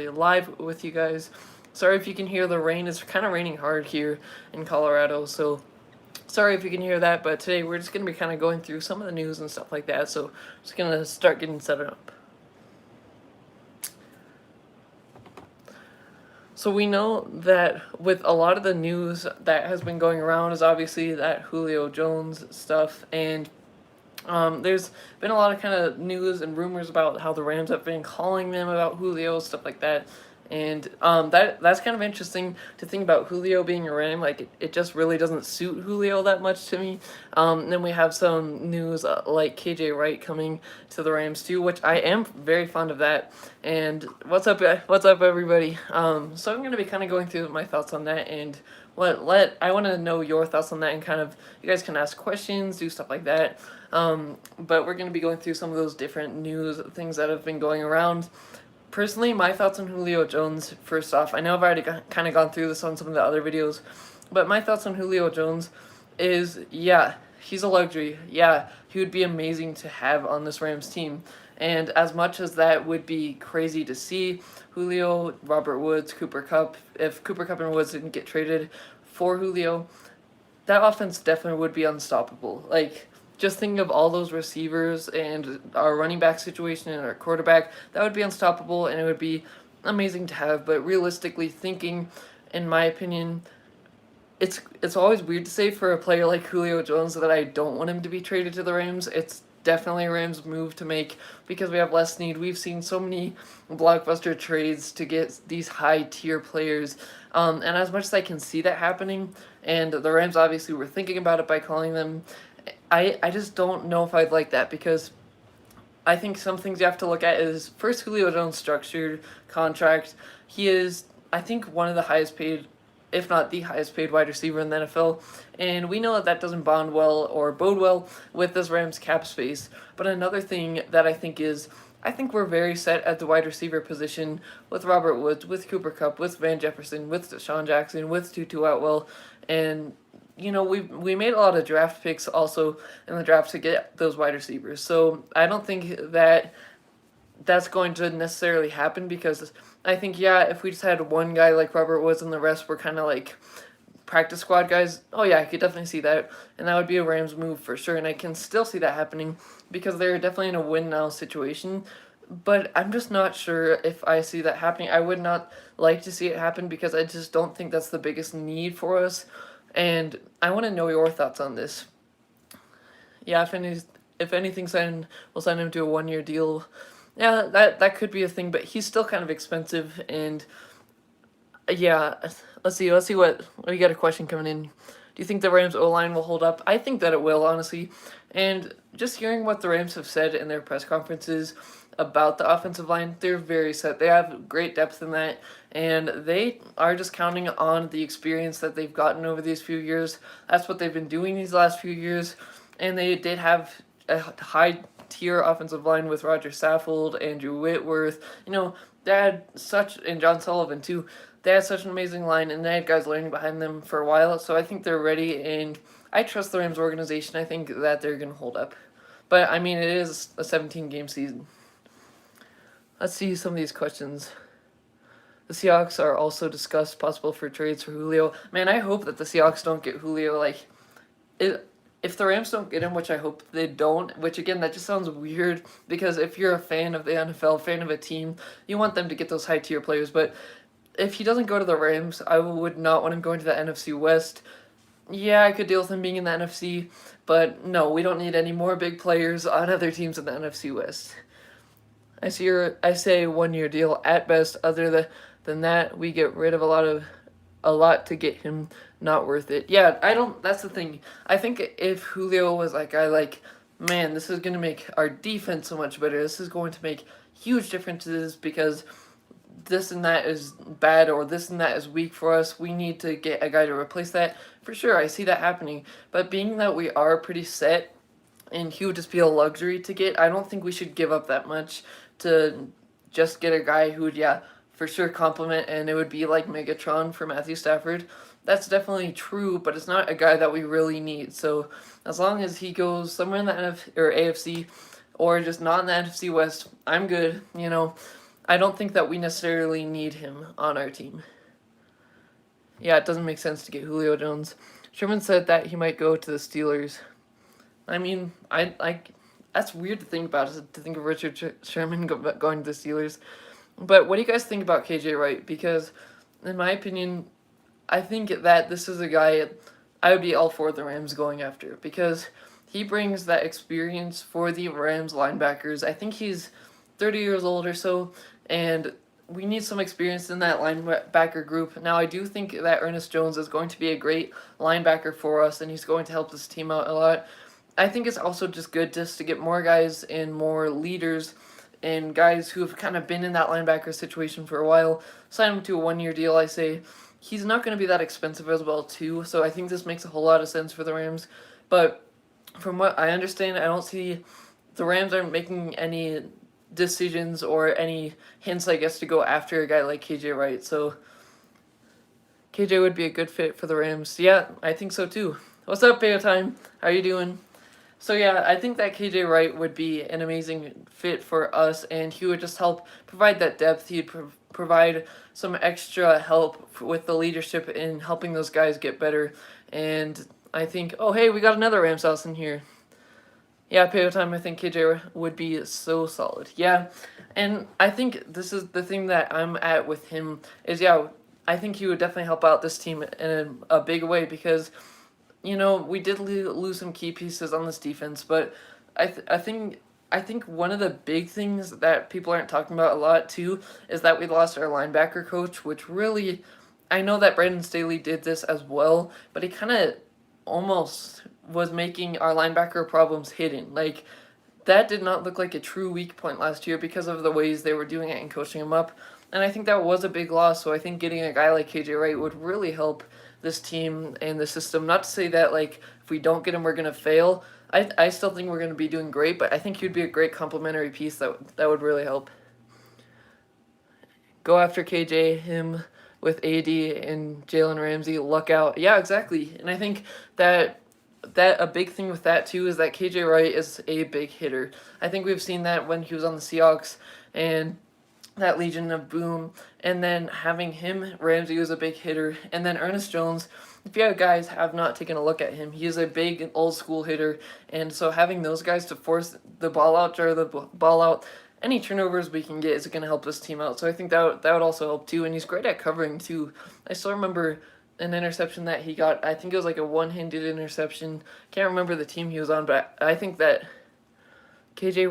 live with you guys. Sorry if you can hear the rain. It's kind of raining hard here in Colorado, so sorry if you can hear that. But today we're just going to be kind of going through some of the news and stuff like that. So just going to start getting set up. So we know that with a lot of the news that has been going around is obviously that Julio Jones stuff, and there's been a lot of kind of news and rumors about how the Rams have been calling them about Julio, stuff like that. And that's kind of interesting to think about Julio being a Ram. Like, it just really doesn't suit Julio that much to me. Then we have some news like KJ Wright coming to the Rams too, which I am very fond of that. And what's up, everybody? So I'm gonna be kind of going through my thoughts on that, and I want to know your thoughts on that, and kind of you guys can ask questions, do stuff like that. But we're gonna be going through some of those different news things that have been going around. Personally, my thoughts on Julio Jones, first off, I know I've already kind of gone through this on some of the other videos, but my thoughts on Julio Jones is, yeah, he's a luxury. Yeah, he would be amazing to have on this Rams team. And as much as that would be crazy to see, Julio, Robert Woods, Cooper Kupp, if Cooper Kupp and Woods didn't get traded for Julio, that offense definitely would be unstoppable. Like, just thinking of all those receivers and our running back situation and our quarterback, that would be unstoppable, and it would be amazing to have. But realistically thinking, in my opinion, it's always weird to say for a player like Julio Jones that I don't want him to be traded to the Rams. It's definitely a Rams move to make because we have less need. We've seen so many blockbuster trades to get these high tier players, and as much as I can see that happening, and the Rams obviously were thinking about it by calling them, I just don't know if I'd like that, because I think some things you have to look at is, first, Julio Jones' structured contract. He is, I think, one of the highest paid, if not the highest paid wide receiver in the NFL, and we know that that doesn't bond well or bode well with this Rams cap space. But another thing that I think is, I think we're very set at the wide receiver position with Robert Woods, with Cooper Kupp, with Van Jefferson, with Deshaun Jackson, with Tutu Atwell, and we made a lot of draft picks also in the draft to get those wide receivers. So I don't think that that's going to necessarily happen, because I think, yeah, if we just had one guy like Robert Woods and the rest were kind of like practice squad guys, oh yeah, I could definitely see that, and that would be a Rams move for sure, and I can still see that happening because they're definitely in a win now situation. But I'm just not sure if I see that happening. I would not like to see it happen because I just don't think that's the biggest need for us. And I want to know your thoughts on this. Yeah, if anything, we'll sign him to a 1 year deal. Yeah, that could be a thing, but he's still kind of expensive. And yeah, let's see what we got a question coming in. Do you think the Rams O-line will hold up? I think that it will, honestly. And just hearing what the Rams have said in their press conferences about the offensive line, they're very set. They have great depth in that, and they are just counting on the experience that they've gotten over these few years. That's what they've been doing these last few years, and they did have a high tier offensive line with Roger Saffold, Andrew Whitworth. They had and John Sullivan too. They had such an amazing line, and they had guys learning behind them for a while. So I think they're ready, and I trust the Rams organization. I think that they're going to hold up. But I mean, it is a 17-game season. Let's see some of these questions. The Seahawks are also discussed possible for trades for Julio. Man, I hope that the Seahawks don't get Julio. If the Rams don't get him, which I hope they don't, which again, that just sounds weird, because if you're a fan of the NFL, fan of a team, you want them to get those high tier players. But if he doesn't go to the Rams, I would not want him going to the NFC West. Yeah, I could deal with him being in the NFC, but no, we don't need any more big players on other teams in the NFC West. I say 1 year deal at best. Than that, we get rid of a lot to get him. Not worth it. Yeah, I don't. That's the thing. I think if Julio was like, man, this is gonna make our defense so much better. This is going to make huge differences because this and that is bad, or this and that is weak for us. We need to get a guy to replace that. For sure, I see that happening. But being that we are pretty set, and he would just be a luxury to get, I don't think we should give up that much to just get a guy who would, yeah, for sure complement, and it would be like Megatron for Matthew Stafford. That's definitely true, but it's not a guy that we really need. So as long as he goes somewhere in the AFC, or just not in the NFC West, I'm good. I don't think that we necessarily need him on our team. Yeah, it doesn't make sense to get Julio Jones. Sherman said that he might go to the Steelers. I mean, I that's weird to think about, to think of Richard Sherman going to the Steelers. But what do you guys think about KJ Wright? Because, in my opinion, I think that this is a guy I would be all for the Rams going after, because he brings that experience for the Rams linebackers. I think he's 30 years old or so, and we need some experience in that linebacker group. Now, I do think that Ernest Jones is going to be a great linebacker for us, and he's going to help this team out a lot. I think it's also just good just to get more guys and more leaders and guys who have kind of been in that linebacker situation for a while. Sign him to a 1-year deal, I say. He's not going to be that expensive as well, too, so I think this makes a whole lot of sense for the Rams. But from what I understand, I don't see the Rams aren't making any decisions or any hints, I guess, to go after a guy like KJ Wright. So KJ would be a good fit for the Rams. Yeah, I think so too. What's up, Bayo Time? How you doing? So yeah, I think that KJ Wright would be an amazing fit for us, and he would just help provide that depth. He'd provide some extra help with the leadership in helping those guys get better. And I think, oh hey, we got another Rams house in here. Yeah, Payo Time, I think KJ would be so solid. Yeah, and I think this is the thing that I'm at with him is, yeah, I think he would definitely help out this team in a big way, because, you know, we did lose some key pieces on this defense, but I think one of the big things that people aren't talking about a lot too is that we lost our linebacker coach, which really, I know that Brandon Staley did this as well, but he kind of almost was making our linebacker problems hidden. Like, that did not look like a true weak point last year because of the ways they were doing it and coaching him up. And I think that was a big loss, so I think getting a guy like KJ Wright would really help this team and the system. Not to say that, like, if we don't get him, we're going to fail. I still think we're going to be doing great, but I think he'd be a great complementary piece that would really help. Go after KJ, him with AD and Jalen Ramsey, luck out. Yeah, exactly. And I think that a big thing with that too is that KJ Wright is a big hitter. I think we've seen that when he was on the Seahawks and that Legion of Boom, and then having him, Ramsey was a big hitter, and then Ernest Jones. If you guys have not taken a look at him, he is a big old school hitter, and so having those guys to force the ball out, draw the ball out, any turnovers we can get is going to help this team out. So I think that would also help too, and he's great at covering too. I still remember an interception that he got. I think it was like a one-handed interception. Can't remember the team he was on, but I think that KJ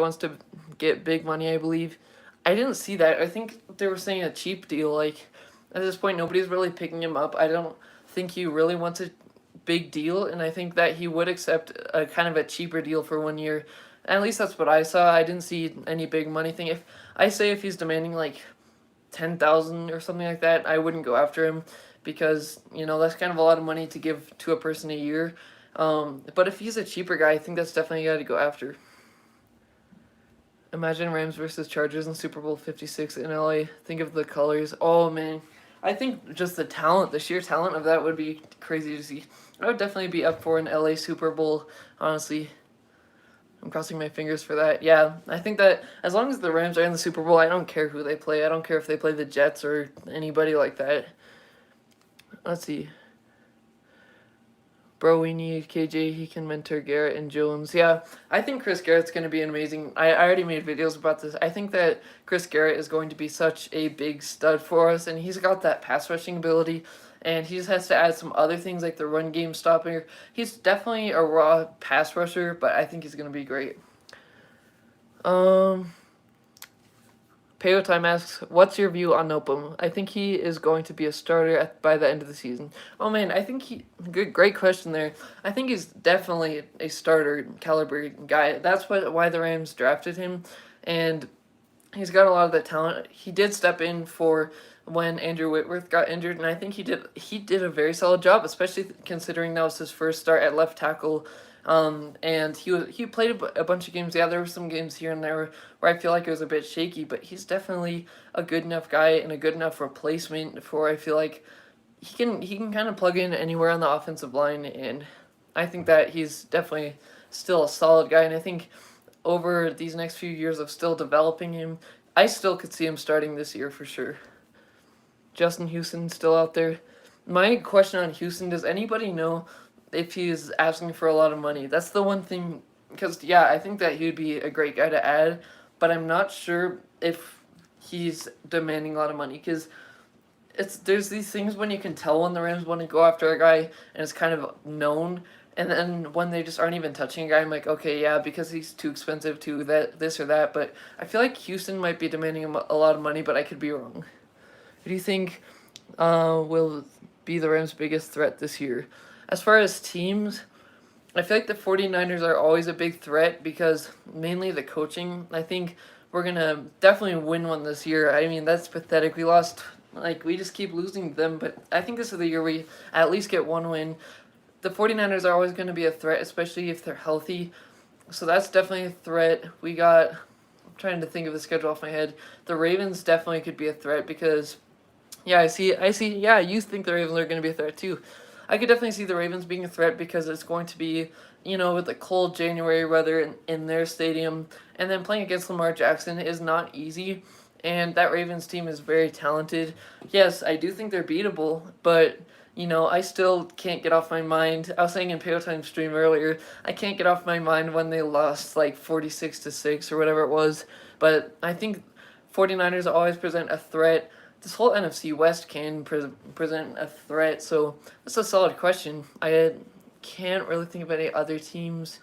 wants to get big money, I believe. I didn't see that. I think they were saying a cheap deal. Like, at this point, nobody's really picking him up. I don't think he really wants a big deal, and I think that he would accept a kind of a cheaper deal for 1 year. At least that's what I saw. I didn't see any big money thing. If he's demanding like 10,000 or something like that, I wouldn't go after him, because, you know, that's kind of a lot of money to give to a person a year. But if he's a cheaper guy, I think that's definitely a guy to go after. Imagine Rams versus Chargers in Super Bowl 56 in LA. Think of the colors. Oh man, I think just the sheer talent of that would be crazy to see. I would definitely be up for an LA Super Bowl, honestly. I'm crossing my fingers for that. Yeah, I think that as long as the Rams are in the Super Bowl, I don't care who they play. I don't care if they play the Jets or anybody like that. Let's see. Bro, we need KJ. He can mentor Garrett and Jones. Yeah, I think Chris Garrett's going to be amazing. I already made videos about this. I think that Chris Garrett is going to be such a big stud for us, and he's got that pass rushing ability, and he just has to add some other things like the run game stopping. He's definitely a raw pass rusher, but I think he's going to be great. Payo Time asks, what's your view on Nopum? I think he is going to be a starter by the end of the season. Oh man, I think great question there. I think he's definitely a starter caliber guy. That's why the Rams drafted him, and he's got a lot of that talent. He did step in for when Andrew Whitworth got injured, and I think he did a very solid job, especially considering that was his first start at left tackle. And he played a bunch of games. Yeah, there were some games here and there where I feel like it was a bit shaky, but he's definitely a good enough guy and a good enough replacement for, I feel like he can kind of plug in anywhere on the offensive line, and I think that he's definitely still a solid guy, and I think over these next few years of still developing him, I still could see him starting this year for sure. Justin Houston still out there. My question on Houston, does anybody know if he's asking for a lot of money? That's the one thing, because, yeah, I think that he'd be a great guy to add, but I'm not sure if he's demanding a lot of money, because there's these things when you can tell when the Rams want to go after a guy, and it's kind of known, and then when they just aren't even touching a guy, I'm like, okay, yeah, because he's too expensive to that, this or that, but I feel like Houston might be demanding him a lot of money, but I could be wrong. Who do you think will be the Rams' biggest threat this year? As far as teams, I feel like the 49ers are always a big threat because mainly the coaching. I think we're going to definitely win one this year. I mean, that's pathetic. We lost, like, we just keep losing them, but I think this is the year we at least get one win. The 49ers are always going to be a threat, especially if they're healthy. So that's definitely a threat. We got, I'm trying to think of the schedule off my head. The Ravens definitely could be a threat because, yeah, I see. Yeah, you think the Ravens are going to be a threat too. I could definitely see the Ravens being a threat because it's going to be, with the cold January weather in their stadium, and then playing against Lamar Jackson is not easy, and that Ravens team is very talented. Yes, I do think they're beatable, but, I still can't get off my mind. I was saying in Paytime stream earlier, I can't get off my mind when they lost like 46-6 or whatever it was, but I think 49ers always present a threat. This whole NFC West can present a threat, so that's a solid question. I can't really think of any other teams.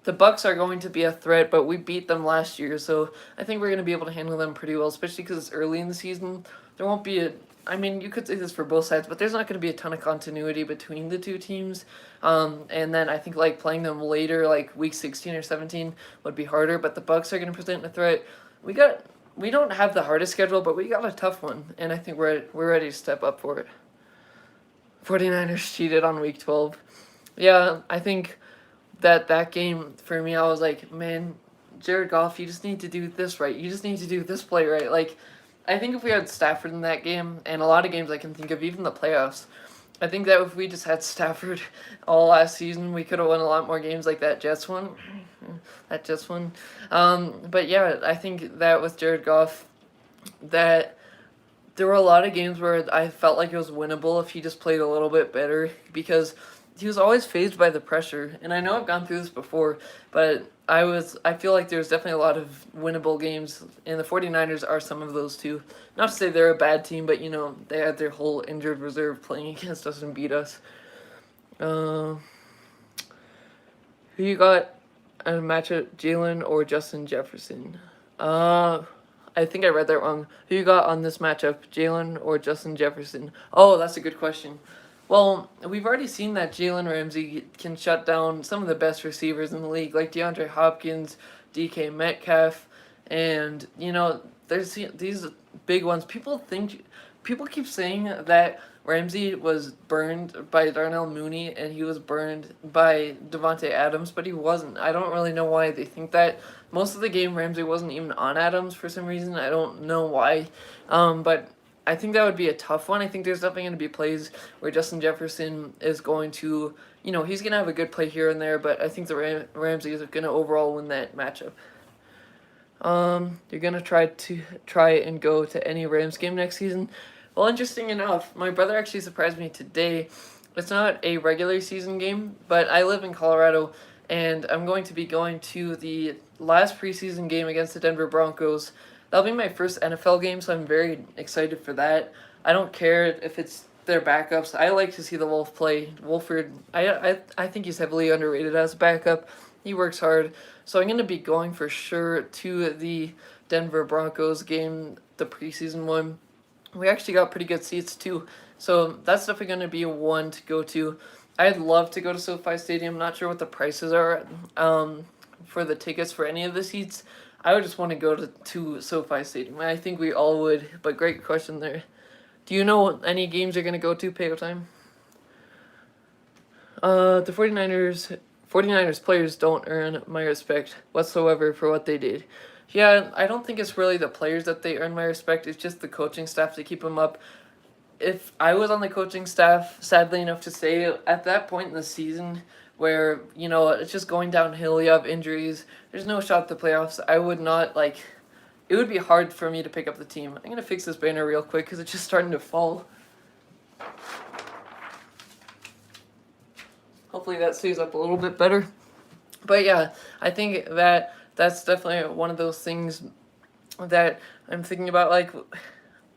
The Bucks are going to be a threat, but we beat them last year, so I think we're going to be able to handle them pretty well, especially because it's early in the season. There won't be you could say this for both sides, but there's not going to be a ton of continuity between the two teams. And then I think like playing them later, like week 16 or 17, would be harder, but the Bucks are going to present a threat. We don't have the hardest schedule, but we got a tough one, and I think we're ready to step up for it. 49ers cheated on week 12. Yeah, I think that game, for me, I was like, man, Jared Goff, you just need to do this right. You just need to do this play right. Like, I think if we had Stafford in that game, and a lot of games I can think of, even the playoffs, I think that if we just had Stafford all last season, we could have won a lot more games like that Jets one. But yeah, I think that with Jared Goff, that there were a lot of games where I felt like it was winnable if he just played a little bit better because he was always fazed by the pressure. And I know I've gone through this before, but I feel like there's definitely a lot of winnable games, and the 49ers are some of those too. Not to say they're a bad team, but they had their whole injured reserve playing against us and beat us. Who you got a matchup, Jalen or Justin Jefferson? I think I read that wrong. Who you got on this matchup, Jalen or Justin Jefferson? Oh, that's a good question. Well, we've already seen that Jalen Ramsey can shut down some of the best receivers in the league, like DeAndre Hopkins, DK Metcalf, and, there's these big ones. People keep saying that Ramsey was burned by Darnell Mooney and he was burned by Devontae Adams, but he wasn't. I don't really know why they think that. Most of the game, Ramsey wasn't even on Adams for some reason. I don't know why. But I think that would be a tough one. I think there's definitely going to be plays where Justin Jefferson is going to, he's going to have a good play here and there, but I think the Ramsey is going to overall win that matchup. You're going to try and go to any Rams game next season? Well, interesting enough, my brother actually surprised me today. It's not a regular season game, but I live in Colorado, and I'm going to be going to the last preseason game against the Denver Broncos. That'll be my first NFL game, so I'm very excited for that. I don't care if it's their backups. I like to see the Wolf play. Wolford, I think he's heavily underrated as a backup. He works hard. So I'm going to be going for sure to the Denver Broncos game, the preseason one. We actually got pretty good seats too, so that's definitely going to be one to go to. I'd love to go to SoFi Stadium. Not sure what the prices are for the tickets for any of the seats. I would just want to go to SoFi Stadium. I think we all would, but great question there. Do you know any games you're going to go to, Payo Time? The 49ers players don't earn my respect whatsoever for what they did. Yeah, I don't think it's really the players that they earn my respect. It's just the coaching staff to keep them up. If I was on the coaching staff, sadly enough to say, at that point in the season where, it's just going downhill, you have injuries, there's no shot at the playoffs, I would not, it would be hard for me to pick up the team. I'm going to fix this banner real quick because it's just starting to fall. Hopefully that stays up a little bit better. But yeah, I think that that's definitely one of those things that I'm thinking about. Like,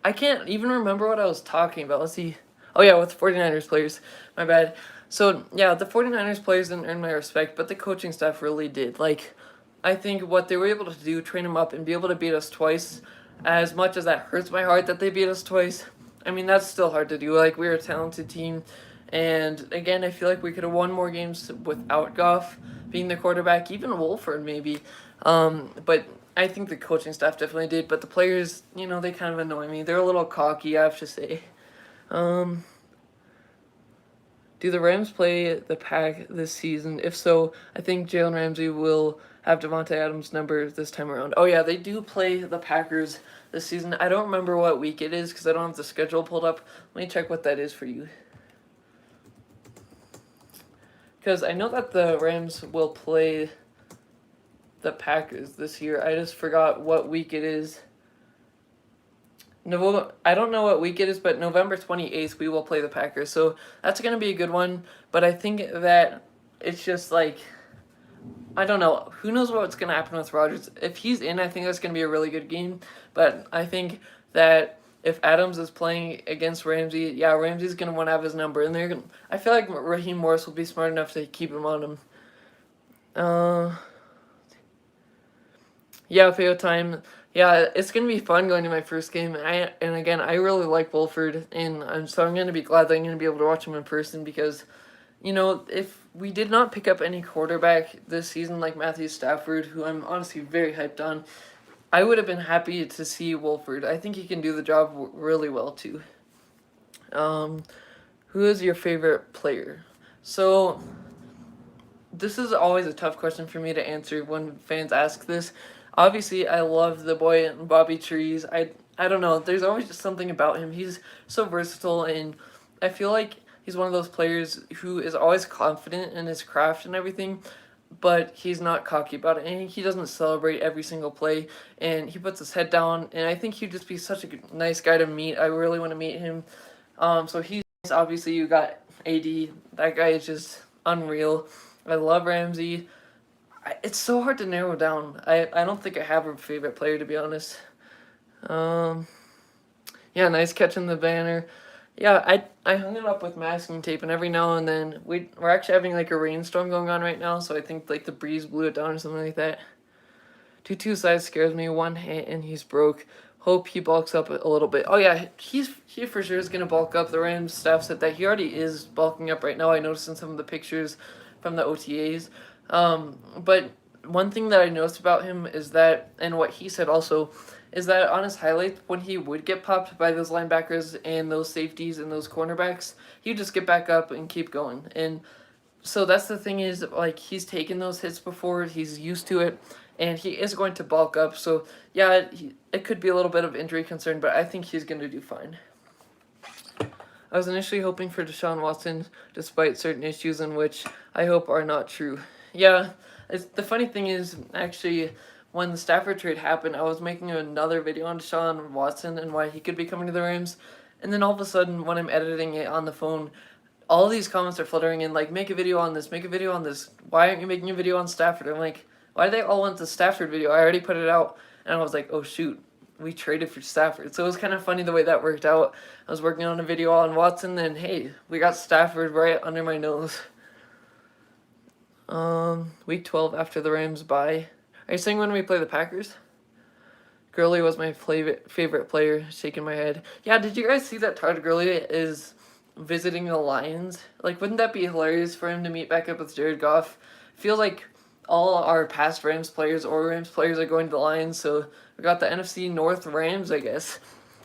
I can't even remember what I was talking about. Let's see. Oh yeah, with 49ers players. My bad. So yeah, the 49ers players didn't earn my respect, but the coaching staff really did. Like, I think what they were able to do, train them up and be able to beat us twice, as much as that hurts my heart that they beat us twice, I mean, that's still hard to do. Like, we're a talented team. And again, I feel like we could have won more games without Goff being the quarterback, even Wolford maybe. But I think the coaching staff definitely did. But the players, they kind of annoy me. They're a little cocky, I have to say. Do the Rams play the Pack this season? If so, I think Jalen Ramsey will have Devontae Adams' number this time around. Oh yeah, they do play the Packers this season. I don't remember what week it is because I don't have the schedule pulled up. Let me check what that is for you. Because I know that the Rams will play the Packers this year. I just forgot what week it is. No, I don't know what week it is, but November 28th we will play the Packers. So that's going to be a good one. But I think that it's just like, I don't know. Who knows what's going to happen with Rodgers? If he's in, I think that's going to be a really good game. But I think that if Adams is playing against Ramsey, yeah, Ramsey's going to want to have his number. And I feel like Raheem Morris will be smart enough to keep him on him. Yeah, Feo time. Yeah, it's going to be fun going to my first game. And again, I really like Wolford. And so I'm going to be glad that I'm going to be able to watch him in person because, if we did not pick up any quarterback this season like Matthew Stafford, who I'm honestly very hyped on, I would have been happy to see Wolford. I think he can do the job really well, too. Who is your favorite player? So, this is always a tough question for me to answer when fans ask this. Obviously, I love the boy Bobby Trees. I don't know. There's always just something about him. He's so versatile, and I feel like he's one of those players who is always confident in his craft and everything, but he's not cocky about it, and he doesn't celebrate every single play, and he puts his head down, and I think he'd just be such a nice guy to meet. I really want to meet him. So he's nice. Obviously, you got AD. That guy is just unreal. I love Ramsey. It's so hard to narrow down. I don't think I have a favorite player, to be honest. Yeah, nice catching the banner. Yeah, I hung it up with masking tape, and every now and then we're actually having like a rainstorm going on right now, so I think like the breeze blew it down or something like that. 2-2 size scares me. One hit and he's broke. Hope he bulks up a little bit. Oh yeah, he for sure is gonna bulk up. The Rams staff said that he already is bulking up right now. I noticed in some of the pictures from the OTAs. But one thing that I noticed about him is that, and what he said also, is that on his highlights, when he would get popped by those linebackers and those safeties and those cornerbacks, he'd just get back up and keep going. And so that's the thing is, like, he's taken those hits before, he's used to it, and he is going to bulk up. So, yeah, it could be a little bit of injury concern, but I think he's going to do fine. I was initially hoping for Deshaun Watson, despite certain issues in which I hope are not true. Yeah, the funny thing is, actually, when the Stafford trade happened, I was making another video on Deshaun Watson and why he could be coming to the Rams. And then all of a sudden, when I'm editing it on the phone, all these comments are fluttering in, like, make a video on this, make a video on this. Why aren't you making a video on Stafford? I'm like, why do they all want the Stafford video? I already put it out. And I was like, oh, shoot, we traded for Stafford. So it was kind of funny the way that worked out. I was working on a video on Watson, and hey, we got Stafford right under my nose. Week 12 after the Rams bye. Are you saying when we play the Packers? Gurley was my favorite player. Shaking my head. Yeah, did you guys see that Todd Gurley is visiting the Lions? Like, wouldn't that be hilarious for him to meet back up with Jared Goff? Feels like all our past Rams players or Rams players are going to the Lions, so we got the NFC North Rams, I guess.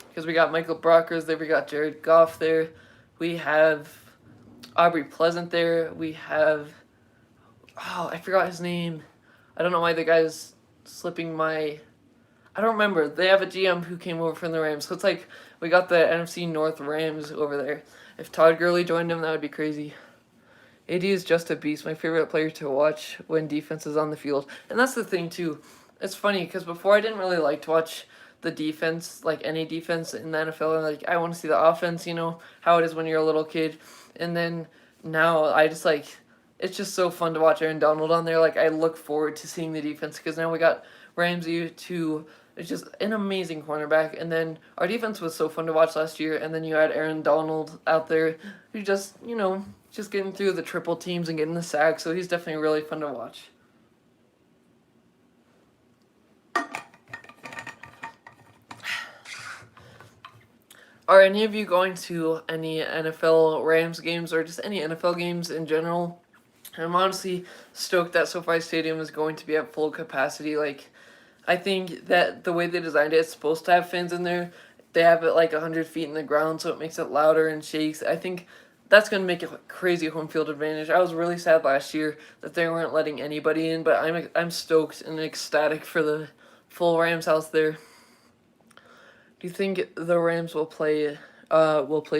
Because we got Michael Brockers there, we got Jared Goff there, we have Aubrey Pleasant there, we have... Oh, I forgot his name. I don't know why the guy's slipping my... I don't remember. They have a GM who came over from the Rams. So it's like we got the NFC North Rams over there. If Todd Gurley joined them, that would be crazy. AD is just a beast. My favorite player to watch when defense is on the field. And that's the thing, too. It's funny because before I didn't really like to watch the defense, like any defense in the NFL. Like I want to see the offense, how it is when you're a little kid, and then now I just like it's just so fun to watch Aaron Donald on there. Like I look forward to seeing the defense because now we got Ramsey to. It's just an amazing cornerback, and then our defense was so fun to watch last year. And then you had Aaron Donald out there, who just just getting through the triple teams and getting the sack. So he's definitely really fun to watch. Are any of you going to any NFL Rams games or just any NFL games in general? I'm honestly stoked that SoFi Stadium is going to be at full capacity. Like, I think that the way they designed it, it's supposed to have fans in there. They have it like 100 feet in the ground, so it makes it louder and shakes. I think that's going to make it a crazy home field advantage. I was really sad last year that they weren't letting anybody in, but I'm stoked and ecstatic for the full Rams house there. Do you think the Rams will play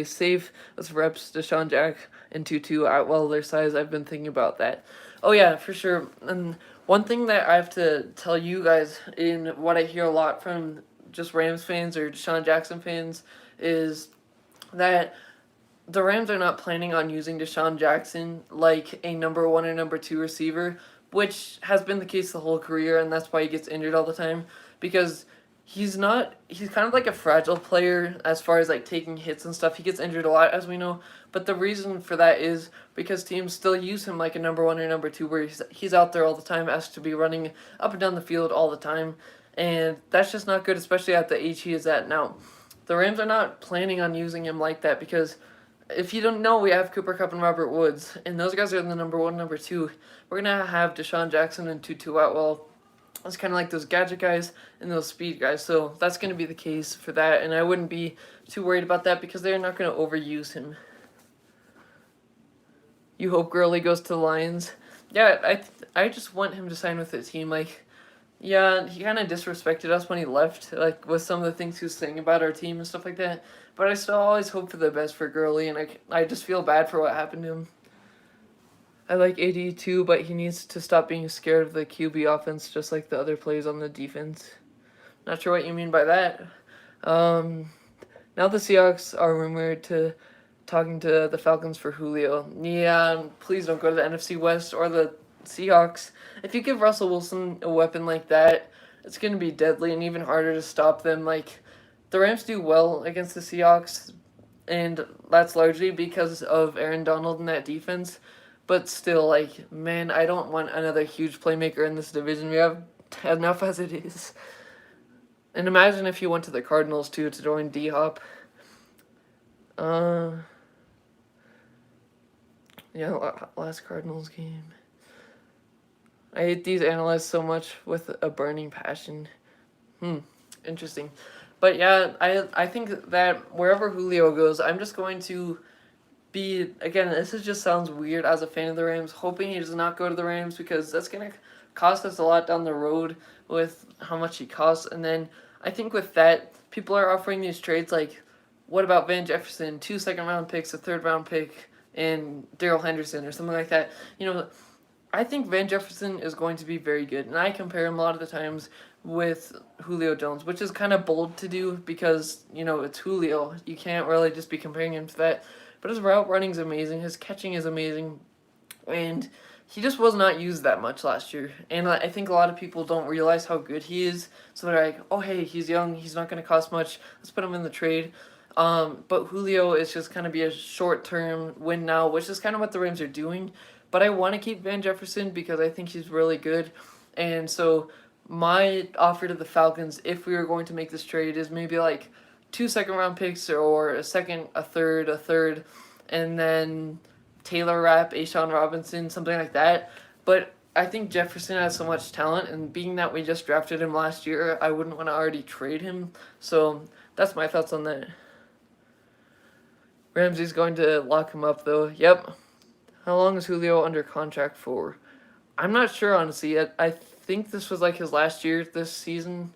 safe with reps Deshaun Jack and Tutu at their size? I've been thinking about that. Oh yeah, for sure. And one thing that I have to tell you guys in what I hear a lot from just Rams fans or Deshaun Jackson fans is that the Rams are not planning on using Deshaun Jackson like a number one or number two receiver, which has been the case the whole career, and that's why he gets injured all the time. Because he's kind of like a fragile player as far as like taking hits and stuff. He gets injured a lot, as we know. But the reason for that is because teams still use him like a number one or number two, where he's out there all the time, asked to be running up and down the field all the time. And that's just not good, especially at the age he is at now. The Rams are not planning on using him like that because if you don't know, we have Cooper Kupp and Robert Woods, and those guys are in the number one, number two. We're going to have Deshaun Jackson and Tutu Atwell. It's kind of like those gadget guys and those speed guys, so that's going to be the case for that, and I wouldn't be too worried about that because they're not going to overuse him. You hope Gurley goes to the Lions? Yeah, I just want him to sign with the team. Like, yeah, he kind of disrespected us when he left, like with some of the things he was saying about our team and stuff like that. But I still always hope for the best for Gurley, and I just feel bad for what happened to him. I like AD too, but he needs to stop being scared of the QB offense, just like the other players on the defense. Not sure what you mean by that. Now the Seahawks are rumored to talking to the Falcons for Julio. Yeah, please don't go to the NFC West or the Seahawks. If you give Russell Wilson a weapon like that, it's going to be deadly and even harder to stop them. Like, the Rams do well against the Seahawks, and that's largely because of Aaron Donald and that defense. But still, like, man, I don't want another huge playmaker in this division. We have enough as it is. And imagine if you went to the Cardinals, too, to join D-Hop. Yeah, last Cardinals game. I hate these analysts so much with a burning passion. Interesting. But yeah, I think that wherever Julio goes, I'm just going to be, again, just sounds weird as a fan of the Rams, hoping he does not go to the Rams because that's going to cost us a lot down the road with how much he costs. And then I think with that, people are offering these trades like, what about Van Jefferson, 2 second-round picks, a third-round pick, and Darrell Henderson or something like that. I think Van Jefferson is going to be very good, and I compare him a lot of the times with Julio Jones, which is kind of bold to do because, it's Julio. You can't really just be comparing him to that. But his route running is amazing, his catching is amazing, and he just was not used that much last year. And I think a lot of people don't realize how good he is, so they're like, oh, hey, he's young, he's not going to cost much, let's put him in the trade. But Julio is just going to be a short-term win now, which is kind of what the Rams are doing. But I want to keep Van Jefferson because I think he's really good. And so my offer to the Falcons, if we were going to make this trade, is maybe like 2 second-round picks or a second, a third, and then Taylor Rapp, Ashawn Robinson, something like that. But I think Jefferson has so much talent, and being that we just drafted him last year, I wouldn't want to already trade him. So that's my thoughts on that. Ramsey's going to lock him up, though. Yep. How long is Julio under contract for? I'm not sure, honestly. I think this was like his last year this season.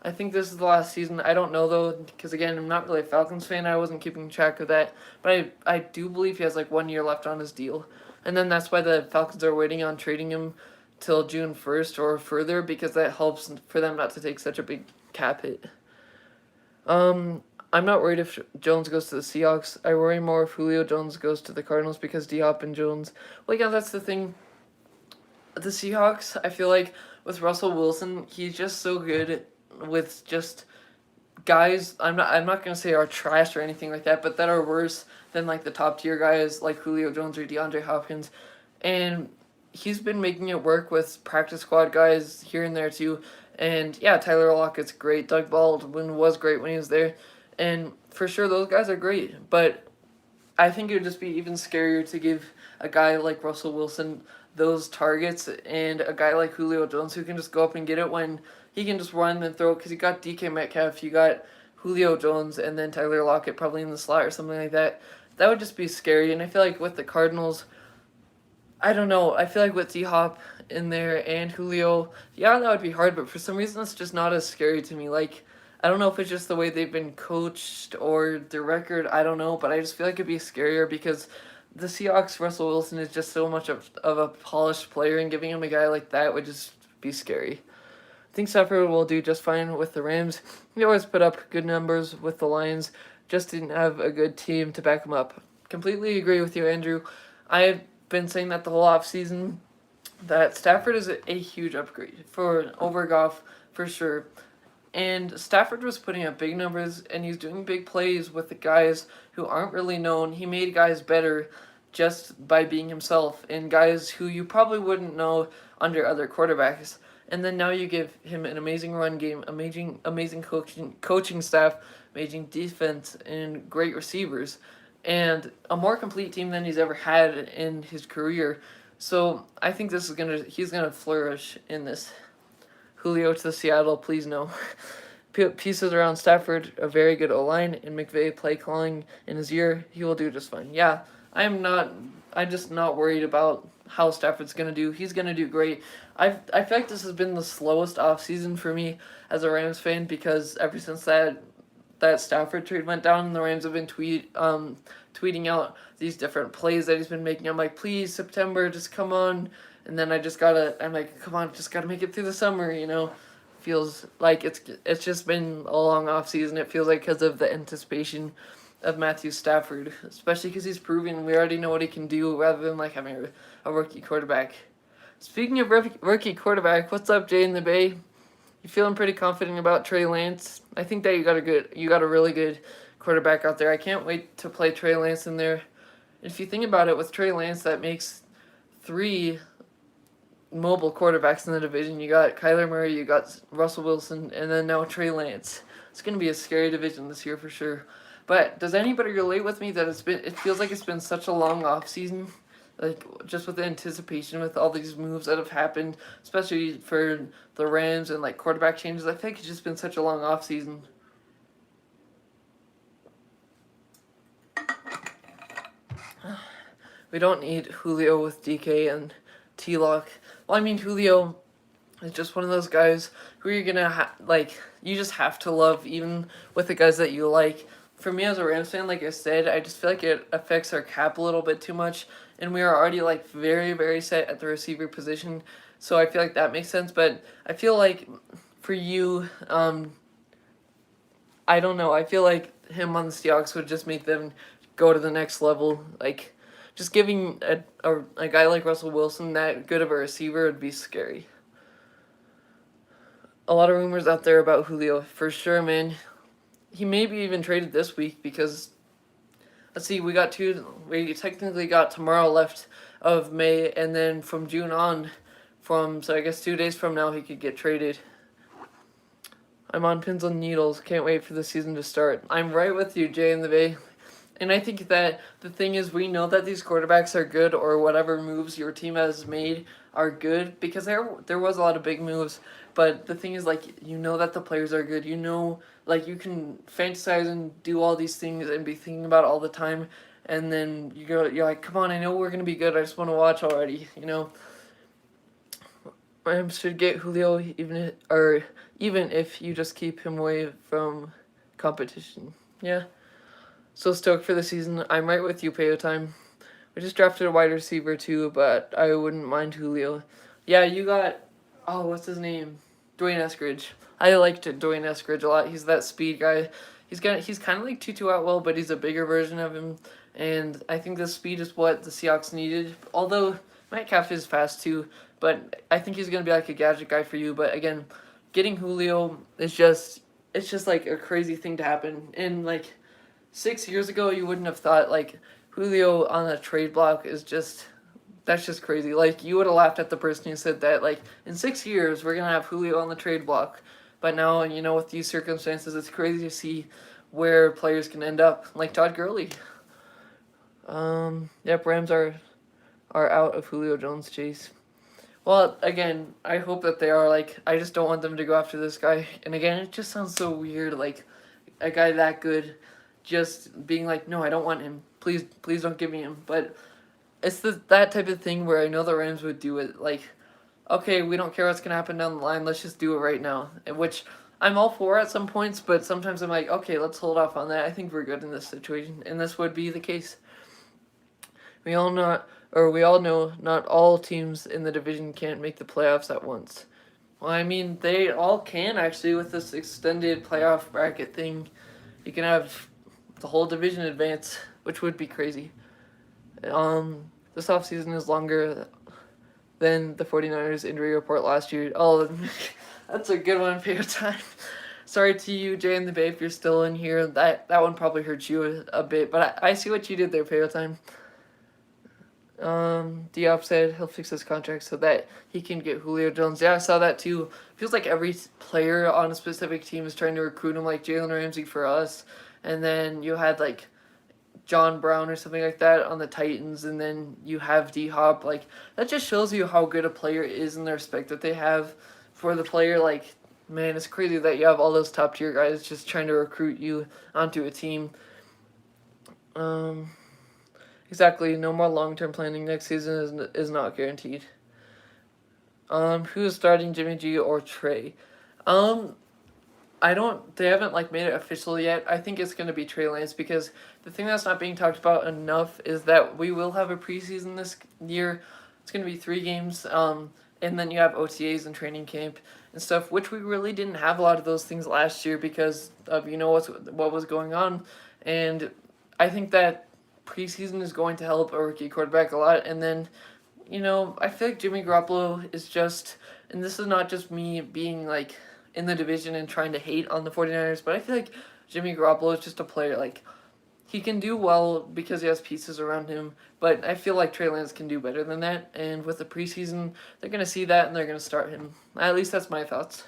I think this is the last season. I don't know, though, because, again, I'm not really a Falcons fan. I wasn't keeping track of that. But I do believe he has, like, 1 year left on his deal. And then that's why the Falcons are waiting on trading him till June 1st or further, because that helps for them not to take such a big cap hit. I'm not worried if Jones goes to the Seahawks. I worry more if Julio Jones goes to the Cardinals, because D-Hop and Jones. Well, yeah, that's the thing. The Seahawks, I feel like with Russell Wilson, he's just so good with just guys. I'm not gonna say are trash or anything like that, but that are worse than like the top tier guys like Julio Jones or DeAndre Hopkins, and he's been making it work with practice squad guys here and there too. And yeah, Tyler Lockett's great. Doug Baldwin was great when he was there, and for sure those guys are great. But I think it would just be even scarier to give a guy like Russell Wilson those targets and a guy like Julio Jones who can just go up and get it when he can just run and throw, because you got DK Metcalf, you got Julio Jones, and then Tyler Lockett probably in the slot or something like that. That would just be scary. And I feel like with the Cardinals, I don't know. I feel like with D-Hop in there and Julio, yeah, that would be hard, but for some reason it's just not as scary to me. Like, I don't know if it's just the way they've been coached or their record, I don't know, but I just feel like it'd be scarier because the Seahawks, Russell Wilson is just so much of a polished player, and giving him a guy like that would just be scary. I think Stafford will do just fine with the Rams. He always put up good numbers with the Lions, just didn't have a good team to back him up. Completely agree with you, Andrew. I've been saying that the whole offseason, that Stafford is a huge upgrade over Goff for sure. And Stafford was putting up big numbers, and he's doing big plays with the guys who aren't really known. He made guys better just by being himself, and guys who you probably wouldn't know under other quarterbacks. And then now you give him an amazing run game, amazing coaching staff, amazing defense, and great receivers, and a more complete team than he's ever had in his career. So I think he's gonna flourish in this. Julio to Seattle, please no. Pieces around Stafford, a very good O-line, and McVay play calling in his ear, he will do just fine. Yeah, I'm just not worried about how Stafford's going to do. He's going to do great. I feel like this has been the slowest offseason for me as a Rams fan, because ever since that Stafford trade went down, the Rams have been tweeting out these different plays that he's been making. I'm like, please, September, just come on. And then I'm like, come on, just gotta make it through the summer, you know? Feels like it's just been a long off season. It feels like because of the anticipation of Matthew Stafford, especially because he's proven we already know what he can do rather than like having a rookie quarterback. Speaking of rookie quarterback, what's up, Jay in the Bay? You feeling pretty confident about Trey Lance? I think that you got a really good quarterback out there. I can't wait to play Trey Lance in there. If you think about it, with Trey Lance, that makes 3 mobile quarterbacks in the division. You got Kyler Murray, you got Russell Wilson, and then now Trey Lance. It's going to be a scary division this year for sure. But does anybody relate with me that it feels like it's been such a long off season? Like, just with the anticipation with all these moves that have happened, especially for the Rams and like quarterback changes. I think it's just been such a long off season. We don't need Julio with DK and T-Lock. Well, I mean, Julio is just one of those guys who you're going to, you just have to love, even with the guys that you like. For me as a Rams fan, like I said, I just feel like it affects our cap a little bit too much, and we are already, like, very, very set at the receiver position, so I feel like that makes sense. But I feel like for you, I don't know, I feel like him on the Seahawks would just make them go to the next level. Like, just giving a guy like Russell Wilson that good of a receiver would be scary. A lot of rumors out there about Julio, for sure, man. He may be even traded this week because, let's see, we technically got tomorrow left of May, and then from June on, so I guess 2 days from now, he could get traded. I'm on pins and needles. Can't wait for the season to start. I'm right with you, Jay in the Bay. And I think that the thing is, we know that these quarterbacks are good, or whatever moves your team has made are good, because there was a lot of big moves. But the thing is, like, you know that the players are good. You know, like, you can fantasize and do all these things and be thinking about it all the time. And then you're like, come on, I know we're going to be good. I just want to watch already, you know. Rams should get Julio even if you just keep him away from competition. Yeah. So stoked for the season. I'm right with you, Payo Time. We just drafted a wide receiver too, but I wouldn't mind Julio. Yeah, you got, oh, what's his name? Dwayne Eskridge. I liked Dwayne Eskridge a lot. He's that speed guy. He's kind of like Tutu Atwell, but he's a bigger version of him. And I think the speed is what the Seahawks needed. Although Metcalf is fast too, but I think he's gonna be like a gadget guy for you. But again, getting Julio is just it's just like a crazy thing to happen. And like 6 years ago, you wouldn't have thought like Julio on a trade block is just that's just crazy. Like you would have laughed at the person who said that. Like in 6 years, we're gonna have Julio on the trade block, but now with these circumstances, it's crazy to see where players can end up. Like Todd Gurley. Yep, Rams are out of Julio Jones chase. Well, again, I hope that they are. Like, I just don't want them to go after this guy. And again, it just sounds so weird. Like, a guy that good, just being like, no, I don't want him. Please don't give me him. But it's that type of thing where I know the Rams would do it. Like, okay, we don't care what's gonna happen down the line. Let's just do it right now. Which I'm all for at some points, but sometimes I'm like, okay, let's hold off on that. I think we're good in this situation, and this would be the case. We all know not all teams in the division can't make the playoffs at once. Well, I mean, they all can actually with this extended playoff bracket thing. You can have the whole division advance, which would be crazy. This offseason is longer than the 49ers injury report last year. Oh, that's a good one, Payo Time. Sorry to you, Jay and the Bay, if you're still in here. That one probably hurt you a bit, but I see what you did there, Payo Time. Diop said he'll fix his contract so that he can get Julio Jones. Yeah, I saw that too. Feels like every player on a specific team is trying to recruit him, like Jalen Ramsey for us. And then you had like John Brown or something like that on the Titans, and then you have D-Hop. Like, that just shows you how good a player is and the respect that they have for the player. Like, man, it's crazy that you have all those top-tier guys just trying to recruit you onto a team. Exactly, no more long-term planning. Next season is not guaranteed. Who's starting, Jimmy G or Trey? They haven't like made it official yet. I think it's going to be Trey Lance because the thing that's not being talked about enough is that we will have a preseason this year. It's going to be 3 games, and then you have OTAs and training camp and stuff, which we really didn't have a lot of those things last year because of what was going on, and I think that preseason is going to help a rookie quarterback a lot. And then, I feel like Jimmy Garoppolo is just, and this is not just me being like in the division and trying to hate on the 49ers, but I feel like Jimmy Garoppolo is just a player. Like, he can do well because he has pieces around him, but I feel like Trey Lance can do better than that. And with the preseason, they're going to see that and they're going to start him. At least that's my thoughts.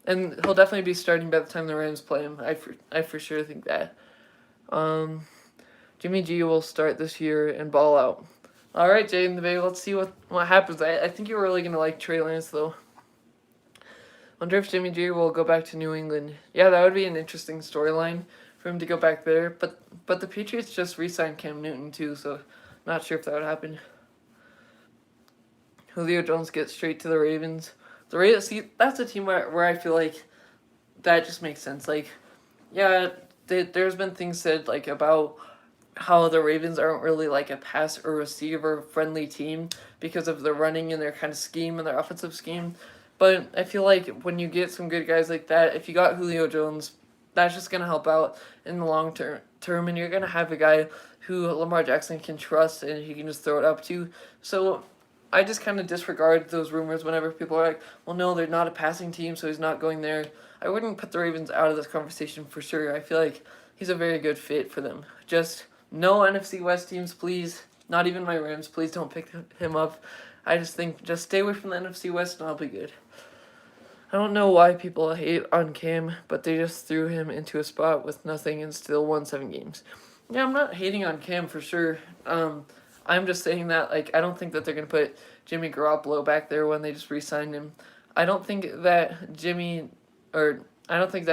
And he'll definitely be starting by the time the Rams play him. I for sure think that. Jimmy G will start this year and ball out. All right, Jay and the Bay, let's see what happens. I think you're really going to like Trey Lance, though. Wonder if Jimmy G will go back to New England. Yeah, that would be an interesting storyline for him to go back there. But the Patriots just re-signed Cam Newton, too, so not sure if that would happen. Julio Jones gets straight to the Ravens. The Ravens, see, that's a team where I feel like that just makes sense. Like, yeah, there's been things said, like, about how the Ravens aren't really like a pass or receiver friendly team because of their running and their kind of scheme and their offensive scheme. But I feel like when you get some good guys like that, if you got Julio Jones, that's just going to help out in the long term, and you're going to have a guy who Lamar Jackson can trust and he can just throw it up to. So I just kind of disregard those rumors whenever people are like, well, no, they're not a passing team, so he's not going there. I wouldn't put the Ravens out of this conversation for sure. I feel like he's a very good fit for them. Just no NFC West teams, please. Not even my Rams. Please don't pick him up. I just think just stay away from the NFC West and I'll be good. I don't know why people hate on Cam, but they just threw him into a spot with nothing and still won 7 games. Yeah, I'm not hating on Cam for sure. I'm just saying that I don't think that they're going to put Jimmy Garoppolo back there when they just re-signed him. I don't think that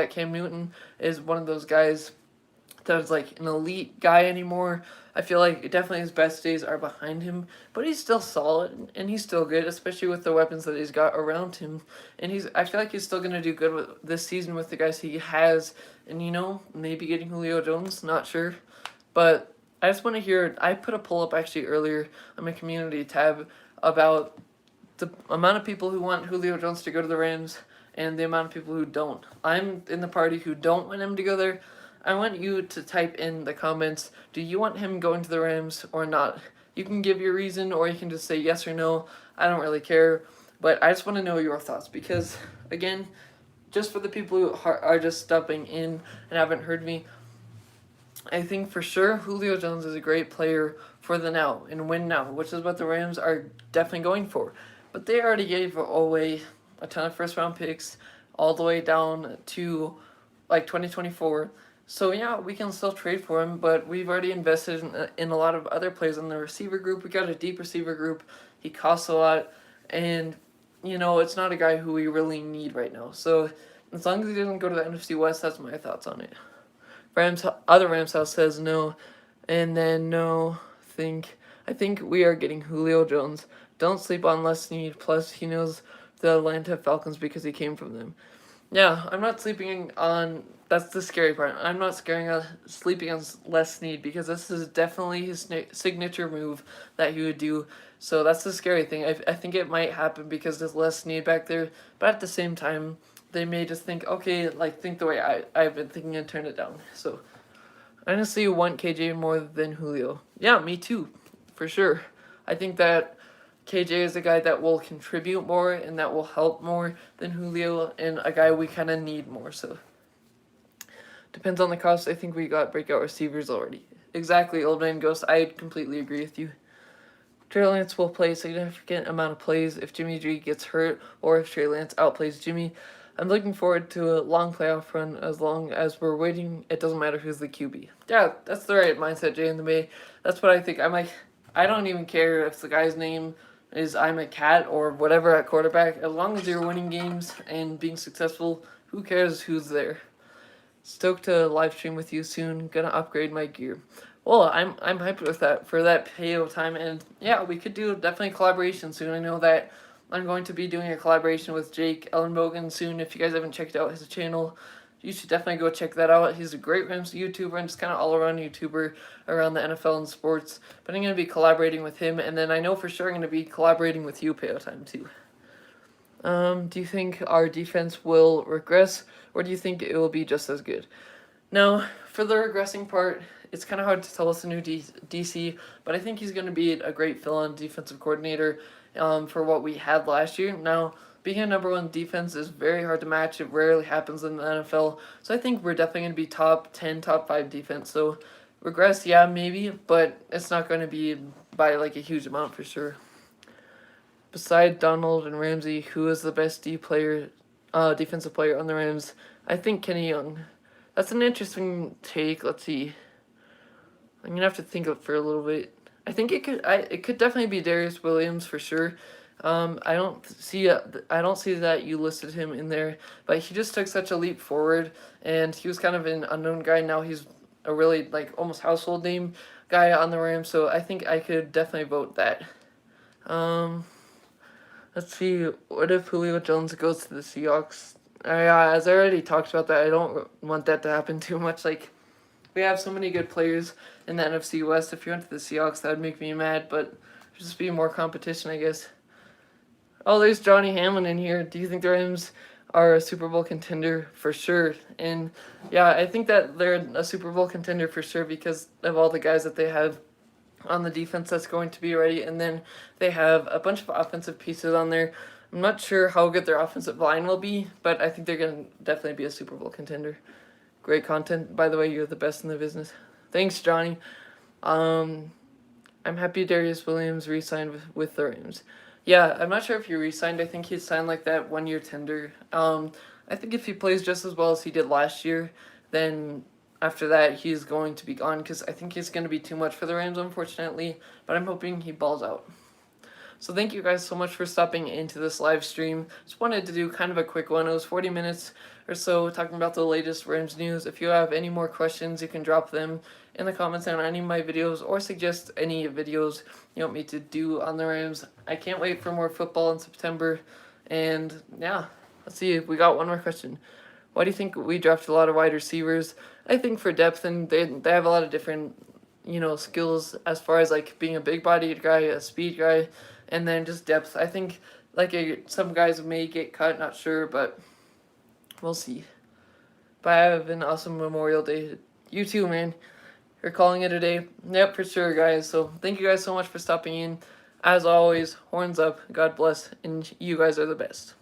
Cam Newton is one of those guys that's like an elite guy anymore. I feel like definitely his best days are behind him, but he's still solid and he's still good, especially with the weapons that he's got around him. And I feel like he's still gonna do good with this season with the guys he has, and maybe getting Julio Jones, not sure, but I just want to hear. I put a poll up actually earlier on my community tab about the amount of people who want Julio Jones to go to the Rams and the amount of people who don't. I'm in the party who don't want him to go there. I want you to type in the comments, do you want him going to the Rams or not? You can give your reason or you can just say yes or no. I don't really care. But I just want to know your thoughts because, again, just for the people who are just stepping in and haven't heard me, I think for sure Julio Jones is a great player for the now and win now, which is what the Rams are definitely going for. But they already gave away a ton of first round picks all the way down to like 2024. So yeah, we can still trade for him, but we've already invested in a lot of other players in the receiver group. We got a deep receiver group. He costs a lot, and it's not a guy who we really need right now. So as long as he doesn't go to the NFC West, that's my thoughts on it. Other Rams house says no, and then I think we are getting Julio Jones. Don't sleep on Les Snead. Plus, he knows the Atlanta Falcons because he came from them. Yeah, I'm not sleeping on. That's the scary part. I'm not sleeping on Les Snead because this is definitely his signature move that he would do. So that's the scary thing. I think it might happen because there's Les Snead back there, but at the same time, they may just think, okay, think the way I've been thinking and turn it down. So I honestly want KJ more than Julio. Yeah, me too, for sure. I think that KJ is a guy that will contribute more and that will help more than Julio and a guy we kind of need more. So depends on the cost. I think we got breakout receivers already. Exactly, Old Man Ghost. I completely agree with you. Trey Lance will play a significant amount of plays if Jimmy G gets hurt or if Trey Lance outplays Jimmy. I'm looking forward to a long playoff run as long as we're waiting. It doesn't matter who's the QB. Yeah, that's the right mindset, Jay in the Bay. That's what I think. I don't even care if the guy's name is I'm a cat or whatever at quarterback. As long as you're winning games and being successful, who cares who's there? Stoked to live stream with you soon. Gonna upgrade my gear. Well, I'm hyped with that for that payo time, and yeah, we could do definitely collaboration soon. I know that I'm going to be doing a collaboration with Jake Ellenbogen soon. If you guys haven't checked out his channel, you should definitely go check that out. He's a great Rams YouTuber and just kind of all-around YouTuber around the NFL and sports. But I'm going to be collaborating with him, and then I know for sure I'm going to be collaborating with you, Payo Time, too. Do you think our defense will regress, or do you think it will be just as good? Now, for the regressing part, it's kind of hard to tell us a new DC, but I think he's going to be a great fill-in defensive coordinator for what we had last year. Now, being a number one defense is very hard to match. It rarely happens in the NFL. So I think we're definitely going to be top 10, top 5 defense. So regress, yeah, maybe, but it's not going to be by a huge amount for sure. Beside Donald and Ramsey, who is the best defensive player on the Rams? I think Kenny Young. That's an interesting take. Let's see. I'm gonna have to think for a little bit. I think it could definitely be Darius Williams for sure. I don't see that you listed him in there, but he just took such a leap forward, and he was kind of an unknown guy. Now he's a really almost household name guy on the Rams, so I think I could definitely vote that. Let's see. What if Julio Jones goes to the Seahawks? As I already talked about that, I don't want that to happen too much. We have so many good players in the NFC West. If you went to the Seahawks, that would make me mad, but there'd just be more competition, I guess. Oh, there's Johnny Hamlin in here. Do you think the Rams are a Super Bowl contender? For sure. And yeah, I think that they're a Super Bowl contender for sure because of all the guys that they have on the defense that's going to be ready. And then they have a bunch of offensive pieces on there. I'm not sure how good their offensive line will be, but I think they're going to definitely be a Super Bowl contender. Great content. By the way, you're the best in the business. Thanks, Johnny. I'm happy Darius Williams re-signed with the Rams. Yeah, I'm not sure if he re-signed. I think he signed that 1-year tender. I think if he plays just as well as he did last year, then after that he's going to be gone because I think he's going to be too much for the Rams, unfortunately. But I'm hoping he balls out. So thank you guys so much for stopping into this live stream. Just wanted to do kind of a quick one. It was 40 minutes or so talking about the latest Rams news. If you have any more questions, you can drop them in the comments on any of my videos or suggest any videos you want me to do on the Rams. I can't wait for more football in September. And yeah, let's see. We got one more question. Why do you think we drafted a lot of wide receivers? I think for depth, and they have a lot of different skills as far as being a big-bodied guy, a speed guy, and then just depth. I think some guys may get cut, not sure, but we'll see. But have an awesome Memorial Day. You too, man. You're calling it a day. Yep, for sure, guys. So thank you guys so much for stopping in. As always, horns up, God bless, and you guys are the best.